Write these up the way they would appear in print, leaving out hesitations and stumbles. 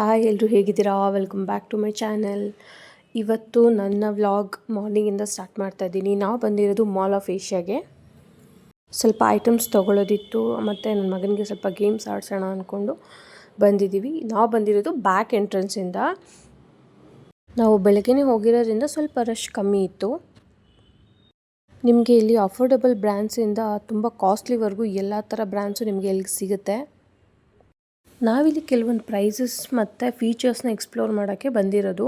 Hi ಎಲ್ಲರೂ ಹೇಗಿದ್ದೀರಾ? Welcome back to my channel. ಇವತ್ತು ನನ್ನ ವ್ಲಾಗ್ ಮಾರ್ನಿಂಗಿಂದ ಸ್ಟಾರ್ಟ್ ಮಾಡ್ತಾ ಇದ್ದೀನಿ. ನಾವು ಬಂದಿರೋದು ಮಾಲ್ ಆಫ್ ಏಷ್ಯಾಗೆ. ಸ್ವಲ್ಪ ಐಟಮ್ಸ್ ತೊಗೊಳ್ಳೋದಿತ್ತು ಮತ್ತು ನನ್ನ ಮಗನಿಗೆ ಸ್ವಲ್ಪ ಗೇಮ್ಸ್ ಆಡಿಸೋಣ ಅಂದ್ಕೊಂಡು ಬಂದಿದ್ದೀವಿ. ನಾವು ಬಂದಿರೋದು ಬ್ಯಾಕ್ ಎಂಟ್ರೆನ್ಸಿಂದ. ನಾವು ಬೆಳಗ್ಗೆನೇ ಹೋಗಿರೋದ್ರಿಂದ ಸ್ವಲ್ಪ ರಶ್ ಕಮ್ಮಿ ಇತ್ತು. ನಿಮಗೆ ಇಲ್ಲಿ ಅಫೋರ್ಡಬಲ್ ಬ್ರ್ಯಾಂಡ್ಸಿಂದ ತುಂಬ ಕಾಸ್ಟ್ಲಿವರೆಗೂ ಎಲ್ಲ ಥರ ಬ್ರ್ಯಾಂಡ್ಸು ನಿಮಗೆ ಇಲ್ಲಿ ಸಿಗುತ್ತೆ. ನಾವಿಲ್ಲಿ ಕೆಲವೊಂದು ಪ್ರೈಸಸ್ ಮತ್ತು ಫೀಚರ್ಸ್ನ ಎಕ್ಸ್ಪ್ಲೋರ್ ಮಾಡೋಕ್ಕೆ ಬಂದಿರೋದು.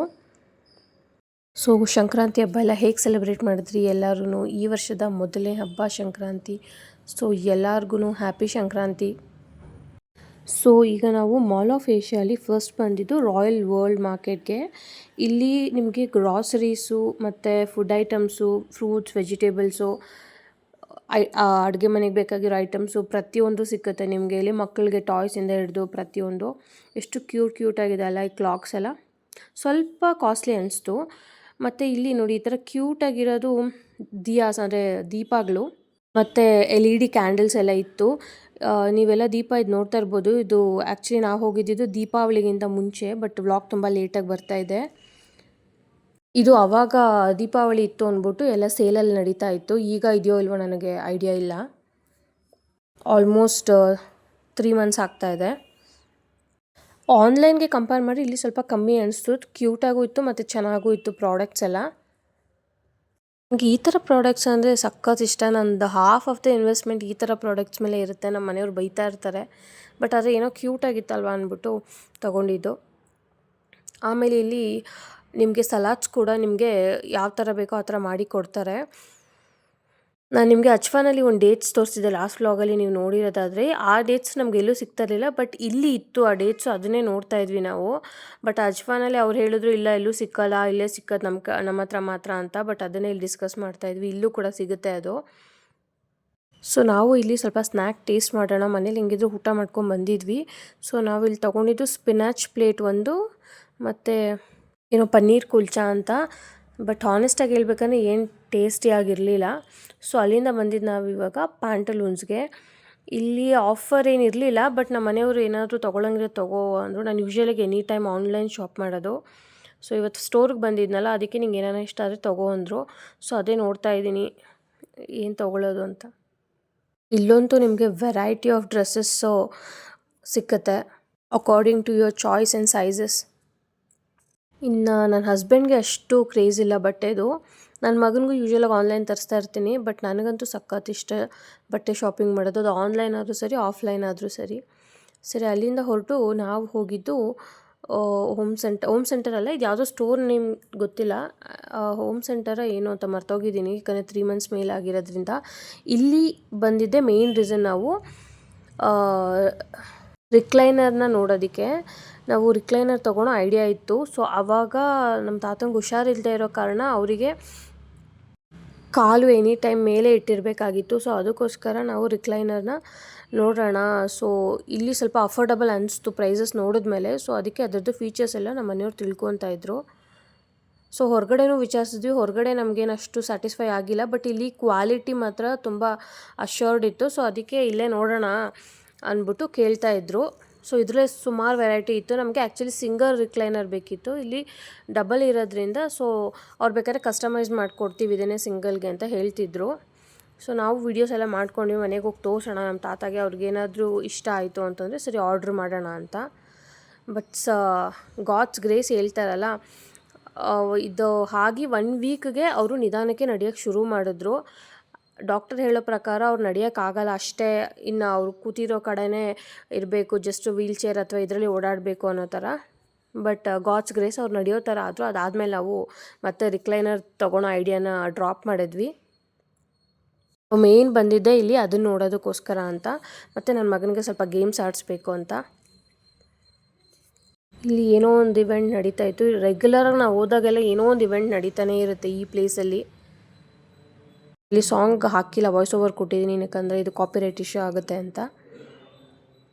ಸೊ ಸಂಕ್ರಾಂತಿ ಹಬ್ಬ ಎಲ್ಲ ಹೇಗೆ ಸೆಲೆಬ್ರೇಟ್ ಮಾಡಿದ್ರಿ ಎಲ್ಲರೂ? ಈ ವರ್ಷದ ಮೊದಲನೇ ಹಬ್ಬ ಸಂಕ್ರಾಂತಿ. ಸೊ ಎಲ್ಲರಿಗೂ ಹ್ಯಾಪಿ ಸಂಕ್ರಾಂತಿ. ಸೊ ಈಗ ನಾವು ಮಾಲ್ ಆಫ್ ಏಷ್ಯಲ್ಲಿ ಫಸ್ಟ್ ಬಂದಿದ್ದು ರಾಯಲ್ ವರ್ಲ್ಡ್ ಮಾರ್ಕೆಟ್ಗೆ. ಇಲ್ಲಿ ನಿಮಗೆ ಗ್ರಾಸರೀಸು ಮತ್ತು ಫುಡ್ ಐಟಮ್ಸು, ಫ್ರೂಟ್ಸ್, ವೆಜಿಟೇಬಲ್ಸು, ಅಡುಗೆ ಮನೆಗೆ ಬೇಕಾಗಿರೋ ಐಟಮ್ಸು ಪ್ರತಿಯೊಂದು ಸಿಕ್ಕುತ್ತೆ ನಿಮಗೆ ಇಲ್ಲಿ. ಮಕ್ಕಳಿಗೆ ಟಾಯ್ಸಿಂದ ಹಿಡಿದು ಪ್ರತಿಯೊಂದು. ಎಷ್ಟು ಕ್ಯೂಟಾಗಿದೆ ಅಲ್ಲ ಈ ಕ್ಲಾಕ್ಸ್ ಎಲ್ಲ. ಸ್ವಲ್ಪ ಕಾಸ್ಟ್ಲಿ ಅನಿಸ್ತು. ಮತ್ತು ಇಲ್ಲಿ ನೋಡಿ ಈ ಥರ ಕ್ಯೂಟಾಗಿರೋದು ದಿಯಾಸ್ ಅಂದರೆ ದೀಪಗಳು ಮತ್ತು LED ಕ್ಯಾಂಡಲ್ಸ್ ಎಲ್ಲ ಇತ್ತು. ನೀವೆಲ್ಲ ದೀಪ ಇದು ನೋಡ್ತಾ ಇರ್ಬೋದು. ಇದು ಆ್ಯಕ್ಚುಲಿ ನಾವು ಹೋಗಿದ್ದಿದ್ದು ದೀಪಾವಳಿಗಿಂತ ಮುಂಚೆ, ಬಟ್ ವ್ಲಾಗ್ ತುಂಬ ಲೇಟಾಗಿ ಬರ್ತಾಯಿದೆ. ಇದು ಆವಾಗ ದೀಪಾವಳಿ ಇತ್ತು ಅಂದ್ಬಿಟ್ಟು ಎಲ್ಲ ಸೇಲಲ್ಲಿ ನಡೀತಾ ಇತ್ತು. ಈಗ ಇದೆಯೋ ಇಲ್ವೋ ನನಗೆ ಐಡಿಯಾ ಇಲ್ಲ. ಆಲ್ಮೋಸ್ಟ್ 3 ಮಂತ್ಸ್ ಆಗ್ತಾಯಿದೆ. ಆನ್ಲೈನ್ಗೆ ಕಂಪೇರ್ ಮಾಡಿ ಇಲ್ಲಿ ಸ್ವಲ್ಪ ಕಮ್ಮಿ ಅನಿಸ್ತು. ಕ್ಯೂಟಾಗೂ ಇತ್ತು ಮತ್ತು ಚೆನ್ನಾಗೂ ಇತ್ತು ಪ್ರಾಡಕ್ಟ್ಸ್ ಎಲ್ಲ. ನನಗೆ ಈ ಥರ ಪ್ರಾಡಕ್ಟ್ಸ್ ಅಂದರೆ ಸಖತ್ ಇಷ್ಟ. ನಂದು ಹಾಫ್ ಆಫ್ ದ ಇನ್ವೆಸ್ಟ್ಮೆಂಟ್ ಈ ಥರ ಪ್ರಾಡಕ್ಟ್ಸ್ ಮೇಲೆ ಇರುತ್ತೆ. ನಮ್ಮ ಮನೆಯವ್ರು ಬೈತಾ ಇರ್ತಾರೆ, ಬಟ್ ಆದರೆ ಏನೋ ಕ್ಯೂಟಾಗಿತ್ತಲ್ವ ಅಂದ್ಬಿಟ್ಟು ತೊಗೊಂಡಿದ್ದು. ಆಮೇಲೆ ಇಲ್ಲಿ ನಿಮಗೆ ಸಲಾಡ್ಸ್ ಕೂಡ ನಿಮಗೆ ಯಾವ ಥರ ಬೇಕೋ ಆ ಥರ ಮಾಡಿ ಕೊಡ್ತಾರೆ. ನಾನು ನಿಮಗೆ ಅಜ್ವಾನಲ್ಲಿ ಒಂದು ಡೇಟ್ಸ್ ತೋರಿಸಿದ್ದೆ ಲಾಸ್ಟ್ ವ್ಲಾಗಲ್ಲಿ, ನೀವು ನೋಡಿರೋದಾದರೆ. ಆ ಡೇಟ್ಸ್ ನಮ್ಗೆ ಎಲ್ಲೂ ಸಿಗ್ತಾ ಇರಲಿಲ್ಲ, ಬಟ್ ಇಲ್ಲಿ ಇತ್ತು ಆ ಡೇಟ್ಸು. ಅದನ್ನೇ ನೋಡ್ತಾ ಇದ್ವಿ ನಾವು. ಬಟ್ ಅಜ್ವಾನಲ್ಲಿ ಅವ್ರು ಹೇಳಿದ್ರು ಇಲ್ಲ ಎಲ್ಲೂ ಸಿಕ್ಕಲ್ಲ, ಇಲ್ಲೇ ಸಿಕ್ಕದು ನಮ್ಮ ಹತ್ರ ಮಾತ್ರ ಅಂತ. ಬಟ್ ಅದನ್ನೇ ಇಲ್ಲಿ ಡಿಸ್ಕಸ್ ಮಾಡ್ತಾ ಇದ್ವಿ. ಇಲ್ಲೂ ಕೂಡ ಸಿಗುತ್ತೆ ಅದು. ಸೊ ನಾವು ಇಲ್ಲಿ ಸ್ವಲ್ಪ ಸ್ನ್ಯಾಕ್ ಟೇಸ್ಟ್ ಮಾಡೋಣ. ಮನೇಲಿ ಹೆಂಗಿದ್ರು ಊಟ ಮಾಡ್ಕೊಂಡು ಬಂದಿದ್ವಿ. ಸೊ ನಾವು ಇಲ್ಲಿ ತೊಗೊಂಡಿದ್ದು ಸ್ಪಿನಾಚ್ ಪ್ಲೇಟ್ ಒಂದು ಮತ್ತು ಏನೋ ಪನ್ನೀರ್ ಕುಲ್ಚಾ ಅಂತ. ಬಟ್ ಹಾನೆಸ್ಟಾಗಿ ಹೇಳ್ಬೇಕಂದ್ರೆ ಏನು ಟೇಸ್ಟಿಯಾಗಿರಲಿಲ್ಲ. ಸೊ ಅಲ್ಲಿಂದ ಬಂದಿದ್ದು ನಾವು ಇವಾಗ ಪ್ಯಾಂಟಲೂನ್ಸ್ಗೆ. ಇಲ್ಲಿ ಆಫರ್ ಏನಿರಲಿಲ್ಲ, ಬಟ್ ನಮ್ಮ ಮನೆಯವರು ಏನಾದರೂ ತೊಗೊಳಂಗಿರೋ ತೊಗೋ ಅಂದರು. ನಾನು ಯೂಶ್ವಲಾಗಿ ಎನಿ ಟೈಮ್ ಆನ್ಲೈನ್ ಶಾಪ್ ಮಾಡೋದು. ಸೊ ಇವತ್ತು ಸ್ಟೋರ್ಗೆ ಬಂದಿದ್ನಲ್ಲ, ಅದಕ್ಕೆ ನಿಂಗೆ ಏನಾರ ಇಷ್ಟ ಆದರೆ ತೊಗೋ ಅಂದರು. ಸೊ ಅದೇ ನೋಡ್ತಾ ಇದ್ದೀನಿ ಏನು ತೊಗೊಳ್ಳೋದು ಅಂತ. ಇಲ್ಲಂತೂ ನಿಮಗೆ ವೆರೈಟಿ ಆಫ್ ಡ್ರೆಸ್ಸಸ್ಸು ಸಿಕ್ಕತ್ತೆ according to your choice and sizes. ಇನ್ನು ನನ್ನ ಹಸ್ಬೆಂಡ್ಗೆ ಅಷ್ಟು ಕ್ರೇಜ್ ಇಲ್ಲ ಬಟ್ಟೆದು. ನನ್ನ ಮಗನಿಗೂ ಯೂಶ್ವಲಾಗಿ ಆನ್ಲೈನ್ ತರಿಸ್ತಾ ಇರ್ತೀನಿ, ಬಟ್ ನನಗಂತೂ ಸಖತ್ ಇಷ್ಟ ಬಟ್ಟೆ ಶಾಪಿಂಗ್ ಮಾಡೋದು. ಅದು ಆನ್ಲೈನ್ ಆದರೂ ಸರಿ, ಆಫ್ಲೈನ್ ಆದರೂ ಸರಿ. ಅಲ್ಲಿಂದ ಹೊರಟು ನಾವು ಹೋಗಿದ್ದು ಹೋಮ್ ಸೆಂಟರ್ ಅಲ್ಲ, ಇದು ಯಾವುದೋ ಸ್ಟೋರ್ ನೇಮ್ ಗೊತ್ತಿಲ್ಲ. ಹೋಮ್ ಸೆಂಟರ ಏನು ಅಂತ ಮರ್ತೋಗಿದ್ದೀನಿ, ಯಾಕಂದರೆ 3 ಮಂತ್ಸ್ ಮೇಲೆ ಆಗಿರೋದ್ರಿಂದ. ಇಲ್ಲಿ ಬಂದಿದ್ದೆ ಮೇನ್ ರೀಸನ್ ನಾವು ರಿಕ್ಲೈನರ್ನ ನೋಡೋದಕ್ಕೆ. ನಾವು ರಿಕ್ಲೈನರ್ ತೊಗೊಳೋ ಐಡಿಯಾ ಇತ್ತು. ಸೊ ಆವಾಗ ನಮ್ಮ ತಾತಂಗೆ ಹುಷಾರಿಲ್ಲದೆ ಇರೋ ಕಾರಣ ಅವರಿಗೆ ಕಾಲು ಎನಿ ಟೈಮ್ ಮೇಲೆ ಇಟ್ಟಿರಬೇಕಾಗಿತ್ತು. ಸೊ ಅದಕ್ಕೋಸ್ಕರ ನಾವು ರಿಕ್ಲೈನರ್ನ ನೋಡೋಣ. ಸೊ ಇಲ್ಲಿ ಸ್ವಲ್ಪ ಅಫೋರ್ಡಬಲ್ ಅನಿಸ್ತು ಪ್ರೈಸಸ್ ನೋಡಿದ್ಮೇಲೆ. ಸೊ ಅದಕ್ಕೆ ಅದರದ್ದು ಫೀಚರ್ಸ್ ಎಲ್ಲ ನಮ್ಮ ಮನೆಯವ್ರು ತಿಳ್ಕೊತಾ ಇದ್ರು. ಸೊ ಹೊರಗಡೆನೂ ವಿಚಾರಿಸಿದ್ವಿ. ಹೊರಗಡೆ ನಮಗೇನು ಅಷ್ಟು ಸ್ಯಾಟಿಸ್ಫೈ ಆಗಿಲ್ಲ, ಬಟ್ ಇಲ್ಲಿ ಕ್ವಾಲಿಟಿ ಮಾತ್ರ ತುಂಬ ಅಶ್ಯೂರ್ಡ್ ಇತ್ತು. ಸೊ ಅದಕ್ಕೆ ಇಲ್ಲೇ ನೋಡೋಣ ಅಂದ್ಬಿಟ್ಟು ಕೇಳ್ತಾಯಿದ್ರು. ಸೊ ಇದರಲ್ಲೇ ಸುಮಾರು ವೆರೈಟಿ ಇತ್ತು. ನಮಗೆ ಆ್ಯಕ್ಚುಲಿ ಸಿಂಗಲ್ ರಿಕ್ಲೈನರ್ ಬೇಕಿತ್ತು. ಇಲ್ಲಿ ಡಬಲ್ ಇರೋದ್ರಿಂದ ಸೊ ಅವ್ರು ಬೇಕಾದ್ರೆ ಕಸ್ಟಮೈಸ್ ಮಾಡಿಕೊಡ್ತೀವಿ ಇದನ್ನೇ ಸಿಂಗಲ್ಗೆ ಅಂತ ಹೇಳ್ತಿದ್ರು. ಸೊ ನಾವು ವೀಡಿಯೋಸ್ ಎಲ್ಲ ಮಾಡ್ಕೊಂಡ್ವಿ. ಮನೆಗೆ ಹೋಗಿ ತೋರಿಸೋಣ ನಮ್ಮ ತಾತಾಗೆ, ಅವ್ರಿಗೇನಾದರೂ ಇಷ್ಟ ಆಯಿತು ಅಂತಂದರೆ ಸರಿ ಆರ್ಡ್ರ್ ಮಾಡೋಣ ಅಂತ. ಬಟ್ ಗಾಡ್ಸ್ ಗ್ರೇಸ್ ಹೇಳ್ತಾರಲ್ಲ, ಇದು ಹಾಗೆ 1 ವೀಕ್ಗೆ ಅವರು ನಿಧಾನಕ್ಕೆ ನಡೆಯೋಕ್ಕೆ ಶುರು ಮಾಡಿದ್ರು. ಡಾಕ್ಟರ್ ಹೇಳೋ ಪ್ರಕಾರ ಅವ್ರು ನಡೆಯೋಕ್ಕಾಗಲ್ಲ ಅಷ್ಟೇ, ಇನ್ನು ಅವ್ರು ಕೂತಿರೋ ಕಡೆನೇ ಇರಬೇಕು, ಜಸ್ಟ್ ವೀಲ್ ಚೇರ್ ಅಥವಾ ಇದರಲ್ಲಿ ಓಡಾಡಬೇಕು ಅನ್ನೋ ಥರ. ಬಟ್ ಗಾಡ್ಸ್ ಗ್ರೇಸ್ ಅವ್ರು ನಡೆಯೋ ಥರ ಆದರೂ. ಅದಾದಮೇಲೆ ನಾವು ಮತ್ತೆ ರಿಕ್ಲೈನರ್ ತೊಗೊಳೋ ಐಡಿಯಾನ ಡ್ರಾಪ್ ಮಾಡಿದ್ವಿ. ಮೇನ್ ಬಂದಿದ್ದೆ ಇಲ್ಲಿ ಅದನ್ನು ನೋಡೋದಕ್ಕೋಸ್ಕರ ಅಂತ, ಮತ್ತು ನನ್ನ ಮಗನಿಗೆ ಸ್ವಲ್ಪ ಗೇಮ್ಸ್ ಆಡಿಸ್ಬೇಕು ಅಂತ. ಇಲ್ಲಿ ಏನೋ ಒಂದು ಇವೆಂಟ್ ನಡೀತಾ ಇತ್ತು. ರೆಗ್ಯುಲರಾಗಿ ನಾವು ಹೋದಾಗೆಲ್ಲ ಏನೋ ಒಂದು ಇವೆಂಟ್ ನಡೀತಾನೇ ಇರುತ್ತೆ ಈ ಪ್ಲೇಸಲ್ಲಿ. ಇಲ್ಲಿ ಸಾಂಗ್ ಹಾಕಿಲ್ಲ, ವಾಯ್ಸ್ ಓವರ್ ಕೊಟ್ಟಿದ್ದೀನಿ, ಯಾಕಂದರೆ ಇದು ಕಾಪಿರೈಟ್ ಇಶ್ಯೂ ಆಗುತ್ತೆ ಅಂತ.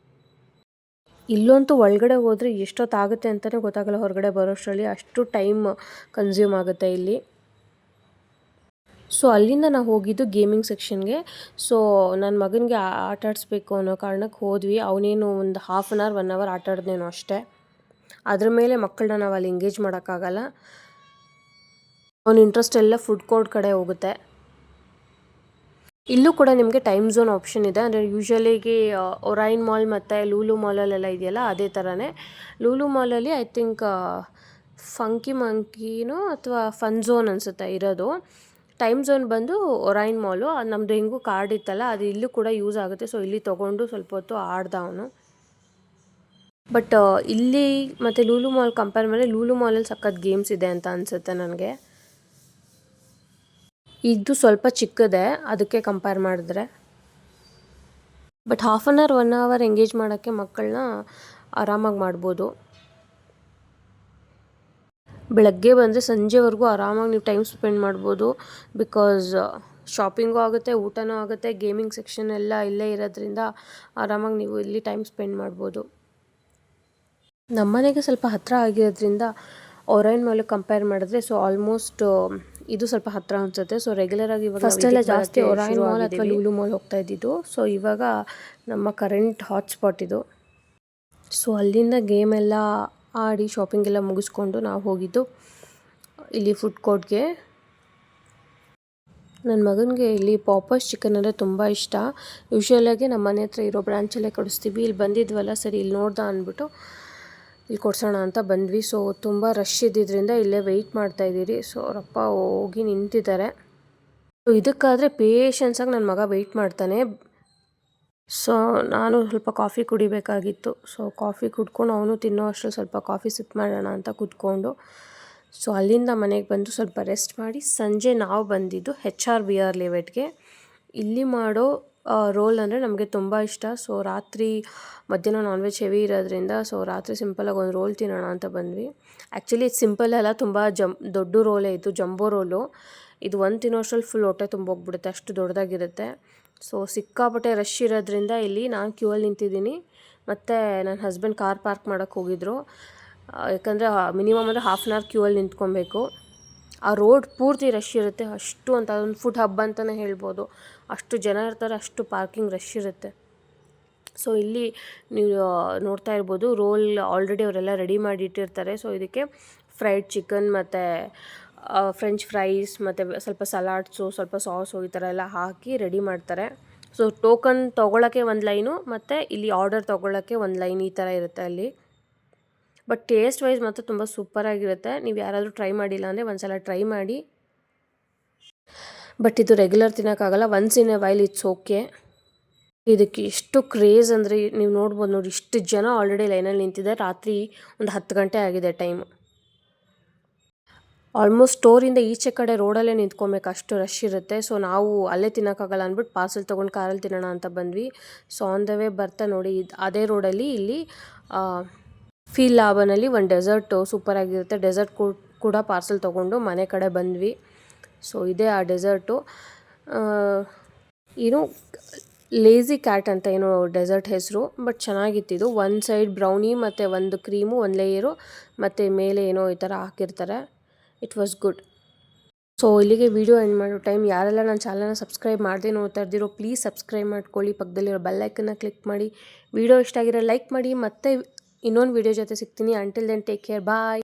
ಇಲ್ಲಂತೂ ಒಳಗಡೆ ಹೋದರೆ ಎಷ್ಟೊತ್ತಾಗುತ್ತೆ ಅಂತಲೇ ಗೊತ್ತಾಗಲ್ಲ. ಹೊರಗಡೆ ಬರೋಷ್ಟರಲ್ಲಿ ಅಷ್ಟು ಟೈಮ್ ಕನ್ಸ್ಯೂಮ್ ಆಗುತ್ತೆ ಇಲ್ಲಿ. ಸೊ ಅಲ್ಲಿಂದ ನಾವು ಹೋಗಿದ್ದು ಗೇಮಿಂಗ್ ಸೆಕ್ಷನ್ಗೆ. ಸೊ ನನ್ನ ಮಗನಿಗೆ ಆಟ ಆಡಿಸ್ಬೇಕು ಅನ್ನೋ ಕಾರಣಕ್ಕೆ ಹೋದ್ವಿ. ಅವನೇನು ಒಂದು 1/2 hour 1 hour ಆಟ ಆಡಿದ್ನೇನೋ ಅಷ್ಟೇ. ಅದ್ರ ಮೇಲೆ ಮಕ್ಕಳನ್ನ ನಾವು ಅಲ್ಲಿ ಎಂಗೇಜ್ ಮಾಡೋಕ್ಕಾಗಲ್ಲ. ಅವನ ಇಂಟ್ರೆಸ್ಟ್ ಎಲ್ಲ ಫುಡ್ ಕೋರ್ಟ್ ಕಡೆ ಹೋಗುತ್ತೆ. ಇಲ್ಲೂ ಕೂಡ ನಿಮಗೆ ಟೈಮ್ ಝೋನ್ ಆಪ್ಷನ್ ಇದೆ. ಅಂದರೆ ಯೂಶ್ವಲಿಗೆ ಒರೈನ್ ಮಾಲ್ ಮತ್ತು ಲೂಲು ಮಾಲಲ್ಲೆಲ್ಲ ಇದೆಯಲ್ಲ ಅದೇ ಥರನೇ. ಲೂಲು ಮಾಲಲ್ಲಿ ಐ ಥಿಂಕ್ ಫಂಕಿ ಮಂಕಿನೋ ಅಥವಾ ಫನ್ ಝೋನ್ ಅನಿಸುತ್ತೆ ಇರೋದು. ಟೈಮ್ ಝೋನ್ ಬಂದು ಒರೈನ್ ಮಾಲು. ನಮ್ಮದು ಹೆಂಗೂ ಕಾರ್ಡ್ ಇತ್ತಲ್ಲ, ಅದು ಇಲ್ಲೂ ಕೂಡ ಯೂಸ್ ಆಗುತ್ತೆ. ಸೊ ಇಲ್ಲಿ ತೊಗೊಂಡು ಸ್ವಲ್ಪ ಹೊತ್ತು ಆಡ್ದ ಅವನು. ಬಟ್ ಇಲ್ಲಿ ಮತ್ತು ಲೂಲು ಮಾಲ್ ಕಂಪೇರ್ ಮೇಲೆ ಲೂಲು ಮಾಲಲ್ಲಿ ಸಖತ್ ಗೇಮ್ಸ್ ಇದೆ ಅಂತ ಅನಿಸುತ್ತೆ ನನಗೆ. ಇದು ಸ್ವಲ್ಪ ಚಿಕ್ಕದೆ ಅದಕ್ಕೆ ಕಂಪೇರ್ ಮಾಡಿದ್ರೆ. ಬಟ್ 1/2 ಅವರ್ 1 ಅವರ್ ಎಂಗೇಜ್ ಮಾಡೋಕ್ಕೆ ಮಕ್ಕಳನ್ನ ಆರಾಮಾಗಿ ಮಾಡ್ಬೋದು. ಬೆಳಗ್ಗೆ ಬಂದರೆ ಸಂಜೆವರೆಗೂ ಆರಾಮಾಗಿ ನೀವು ಟೈಮ್ ಸ್ಪೆಂಡ್ ಮಾಡ್ಬೋದು. ಬಿಕಾಸ್ ಶಾಪಿಂಗು ಆಗುತ್ತೆ, ಊಟನೂ ಆಗುತ್ತೆ, ಗೇಮಿಂಗ್ ಸೆಕ್ಷನ್ ಎಲ್ಲ ಇಲ್ಲೇ ಇರೋದ್ರಿಂದ ಆರಾಮಾಗಿ ನೀವು ಇಲ್ಲಿ ಟೈಮ್ ಸ್ಪೆಂಡ್ ಮಾಡ್ಬೋದು. ನಮ್ಮನೆಗೆ ಸ್ವಲ್ಪ ಹತ್ತಿರ ಆಗಿರೋದ್ರಿಂದ ಒರೈನ್ ಮಾಲ್ ಕಂಪೇರ್ ಮಾಡಿದ್ರೆ ಸೊ ಆಲ್ಮೋಸ್ಟ್ ಇದು ಸ್ವಲ್ಪ ಹತ್ತಿರ ಅನಿಸುತ್ತೆ. ಸೊ ರೆಗ್ಯುಲರಾಗಿ ಇವಾಗ ಫಸ್ಟ್ ಎಲ್ಲ ಜಾಸ್ತಿ ಒರೈನ್ ಮಾಲ್ ಅಥವಾ ಲೂಲು ಮಾಲ್ ಹೋಗ್ತಾ ಇದ್ದಿದ್ದು. ಸೊ ಇವಾಗ ನಮ್ಮ ಕರೆಂಟ್ ಹಾಟ್ಸ್ಪಾಟ್ ಇದು. ಸೊ ಅಲ್ಲಿಂದ ಗೇಮ್ ಎಲ್ಲ ಆಡಿ ಶಾಪಿಂಗ್ ಎಲ್ಲ ಮುಗಿಸ್ಕೊಂಡು ನಾವು ಹೋಗಿದ್ದು ಇಲ್ಲಿ ಫುಡ್ ಕೋರ್ಟ್ಗೆ. ನನ್ನ ಮಗನಿಗೆ ಇಲ್ಲಿ ಪಾಪರ್ಸ್ ಚಿಕನ್ ಅಂದರೆ ತುಂಬ ಇಷ್ಟ. ಯೂಶ್ವಲಾಗಿ ನಮ್ಮ ಮನೆ ಹತ್ರ ಇರೋ ಬ್ರಾಂಚಲ್ಲೇ ಕೊಡಿಸ್ತೀವಿ. ಇಲ್ಲಿ ಬಂದಿದ್ವಲ್ಲ, ಸರಿ ಇಲ್ಲಿ ನೋಡ್ದ ಅಂದ್ಬಿಟ್ಟು ಇಲ್ಲಿ ಕೊಡ್ಸೋಣ ಅಂತ ಬಂದ್ವಿ. ಸೊ ತುಂಬ ರಶ್ ಇದ್ದಿದ್ದರಿಂದ ಇಲ್ಲೇ ವೆಯ್ಟ್ ಮಾಡ್ತಾಯಿದ್ದೀರಿ. ಸೊ ಅವರಪ್ಪ ಹೋಗಿ ನಿಂತಿದ್ದಾರೆ. ಸೊ ಇದಕ್ಕಾದರೆ ಪೇಷನ್ಸಾಗಿ ನನ್ನ ಮಗ ವೆಯ್ಟ್ ಮಾಡ್ತಾನೆ. ಸೊ ನಾನು ಸ್ವಲ್ಪ ಕಾಫಿ ಕುಡಿಬೇಕಾಗಿತ್ತು. ಸೊ ಕಾಫಿ ಕುಡ್ಕೊಂಡು ಅವನು ತಿನ್ನೋ ಅಷ್ಟರಲ್ಲಿ ಸ್ವಲ್ಪ ಕಾಫಿ ಸಿಪ್ ಮಾಡೋಣ ಅಂತ ಕೂತ್ಕೊಂಡು, ಸೊ ಅಲ್ಲಿಂದ ಮನೆಗೆ ಬಂದು ಸ್ವಲ್ಪ ರೆಸ್ಟ್ ಮಾಡಿ ಸಂಜೆ ನಾವು ಬಂದಿದ್ದು HRBR ಲೇಔಟ್ಗೆ. ಇಲ್ಲಿ ಮಾಡೋ ರೋಲ್ ಅಂದರೆ ನಮಗೆ ತುಂಬ ಇಷ್ಟ. ಸೊ ಮಧ್ಯಾಹ್ನ ನಾನ್ ವೆಜ್ ಹೆವಿ ಇರೋದ್ರಿಂದ ಸೊ ರಾತ್ರಿ ಸಿಂಪಲಾಗಿ ಒಂದು ರೋಲ್ ತಿನ್ನೋಣ ಅಂತ ಬಂದ್ವಿ. ಆ್ಯಕ್ಚುಲಿ ಇದು ಸಿಂಪಲ್ ಅಲ್ಲ, ತುಂಬ ದೊಡ್ಡ ರೋಲೇ ಇದು, ಜಂಬೋ ರೋಲು. ಇದು ಒಂದು ತಿನ್ನೋ ಅಷ್ಟರಲ್ಲಿ ಫುಲ್ ಹೊಟ್ಟೆ ತುಂಬೋಗ್ಬಿಡುತ್ತೆ, ಅಷ್ಟು ದೊಡ್ಡದಾಗಿರುತ್ತೆ. ಸೊ ಸಿಕ್ಕಾಪಟ್ಟೆ ರಶ್ ಇರೋದ್ರಿಂದ ಇಲ್ಲಿ ನಾನು ಕ್ಯೂ ಅಲ್ಲಿ ನಿಂತಿದ್ದೀನಿ. ಮತ್ತು ನನ್ನ ಹಸ್ಬೆಂಡ್ ಕಾರ್ ಪಾರ್ಕ್ ಮಾಡೋಕ್ಕೆ ಹೋಗಿದ್ರು. ಯಾಕಂದರೆ ಮಿನಿಮಮ್ ಅಂದರೆ 1/2 ಅವರ್ ಕ್ಯೂ ಅಲ್ಲಿ ನಿಂತ್ಕೊಬೇಕು. ಆ ರೋಡ್ ಪೂರ್ತಿ ರಶ್ ಇರುತ್ತೆ. ಅಷ್ಟು ಅಂತ ಅದೊಂದು ಫುಡ್ ಹಬ್ ಅಂತಲೇ ಹೇಳ್ಬೋದು. ಅಷ್ಟು ಜನ ಇರ್ತಾರೆ, ಅಷ್ಟು ಪಾರ್ಕಿಂಗ್ ರಶ್ ಇರುತ್ತೆ. ಸೊ ಇಲ್ಲಿ ನೀವು ನೋಡ್ತಾ ಇರ್ಬೋದು, ರೋಲ್ ಆಲ್ರೆಡಿ ಅವರೆಲ್ಲ ರೆಡಿ ಮಾಡಿ ಇಟ್ಟಿರ್ತಾರೆ. ಸೊ ಇದಕ್ಕೆ ಫ್ರೈಡ್ ಚಿಕನ್ ಮತ್ತು ಫ್ರೆಂಚ್ ಫ್ರೈಸ್ ಮತ್ತು ಸ್ವಲ್ಪ ಸಲಾಡ್ಸು, ಸ್ವಲ್ಪ ಸಾಸು ಈ ಥರ ಎಲ್ಲ ಹಾಕಿ ರೆಡಿ ಮಾಡ್ತಾರೆ. ಸೊ ಟೋಕನ್ ತೊಗೊಳ್ಳೋಕ್ಕೆ ಒಂದು ಲೈನು ಮತ್ತು ಇಲ್ಲಿ ಆರ್ಡರ್ ತೊಗೊಳ್ಳೋಕ್ಕೆ ಒಂದು ಲೈನ್ ಈ ಥರ ಇರುತ್ತೆ ಅಲ್ಲಿ. ಬಟ್ ಟೇಸ್ಟ್ ವೈಸ್ ಮಾತ್ರ ತುಂಬ ಸೂಪರಾಗಿರುತ್ತೆ. ನೀವು ಯಾರಾದರೂ ಟ್ರೈ ಮಾಡಿಲ್ಲ ಅಂದರೆ ಒಂದು ಸಲ ಟ್ರೈ ಮಾಡಿ. ಬಟ್ ಇದು ರೆಗ್ಯುಲರ್ ತಿನ್ನೋಕ್ಕಾಗಲ್ಲ, once in a while it's okay. ಇದಕ್ಕೆ ಎಷ್ಟು ಕ್ರೇಜ್ ಅಂದರೆ ನೀವು ನೋಡ್ಬೋದು ನೋಡಿ, ಇಷ್ಟು ಜನ ಆಲ್ರೆಡಿ ಲೈನಲ್ಲಿ ನಿಂತಿದ್ದಾರೆ. ರಾತ್ರಿ ಒಂದು 10 ಗಂಟೆ ಆಗಿದೆ ಟೈಮು. ಆಲ್ಮೋಸ್ಟ್ ಸ್ಟೋರಿಂದ ಈಚೆ ಕಡೆ ರೋಡಲ್ಲೇ ನಿಂತ್ಕೊಬೇಕು, ಅಷ್ಟು ರಶ್ ಇರುತ್ತೆ. ಸೊ ನಾವು ಅಲ್ಲೇ ತಿನ್ನೋಕ್ಕಾಗಲ್ಲ ಅಂದ್ಬಿಟ್ಟು ಪಾರ್ಸೆಲ್ ತೊಗೊಂಡು ಕಾರಲ್ಲಿ ತಿನ್ನೋಣ ಅಂತ ಬಂದ್ವಿ. ಸೊ ಆನ್ ದ ವೇ ಬರ್ತಾ ನೋಡಿ ಅದೇ ರೋಡಲ್ಲಿ ಇಲ್ಲಿ ಫೀಲ್ ಲಾಬನಲ್ಲಿ ಒಂದು ಡೆಸರ್ಟು ಸೂಪರಾಗಿರುತ್ತೆ. ಡೆಸರ್ಟ್ ಕೂಡ ಪಾರ್ಸೆಲ್ ತೊಗೊಂಡು ಮನೆ ಕಡೆ ಬಂದ್ವಿ. ಸೊ ಇದೇ ಆ ಡೆಸರ್ಟು, ಏನು ಲೇಝಿ ಕ್ಯಾಟ್ ಅಂತ ಏನೋ ಡೆಸರ್ಟ್ ಹೆಸರು. ಬಟ್ ಚೆನ್ನಾಗಿತ್ತಿದು. ಒಂದು ಸೈಡ್ ಬ್ರೌನಿ ಮತ್ತು ಒಂದು ಕ್ರೀಮು, ಒಂದು ಲೇಯರು ಮತ್ತು ಮೇಲೆ ಏನೋ ಈ ಥರ ಹಾಕಿರ್ತಾರೆ. It was good. ಸೊ ಇಲ್ಲಿಗೆ ವಿಡಿಯೋ ಎಂಡ್ ಮಾಡೋ ಟೈಮ್. ಯಾರೆಲ್ಲ ನನ್ನ ಚಾನಲ್ನ ಸಬ್ಸ್ಕ್ರೈಬ್ ಮಾಡದೆ ನೋಡ್ತಾ ಇರ್ದಿರೋ ಪ್ಲೀಸ್ ಸಬ್ಸ್ಕ್ರೈಬ್ ಮಾಡ್ಕೊಳ್ಳಿ. ಪಕ್ಕದಲ್ಲಿರೋ ಬೆಲ್ಲೈಕನ್ನ ಕ್ಲಿಕ್ ಮಾಡಿ. ವಿಡಿಯೋ ಇಷ್ಟ ಆಗಿರೋ ಲೈಕ್ ಮಾಡಿ. ಮತ್ತೆ ಇನ್ನೊಂದು ವಿಡಿಯೋ ಜೊತೆ ಸಿಗ್ತೀನಿ. ಅಂಟಿಲ್ ದೆನ್ ಟೇಕ್ ಕೇರ್, ಬಾಯ್.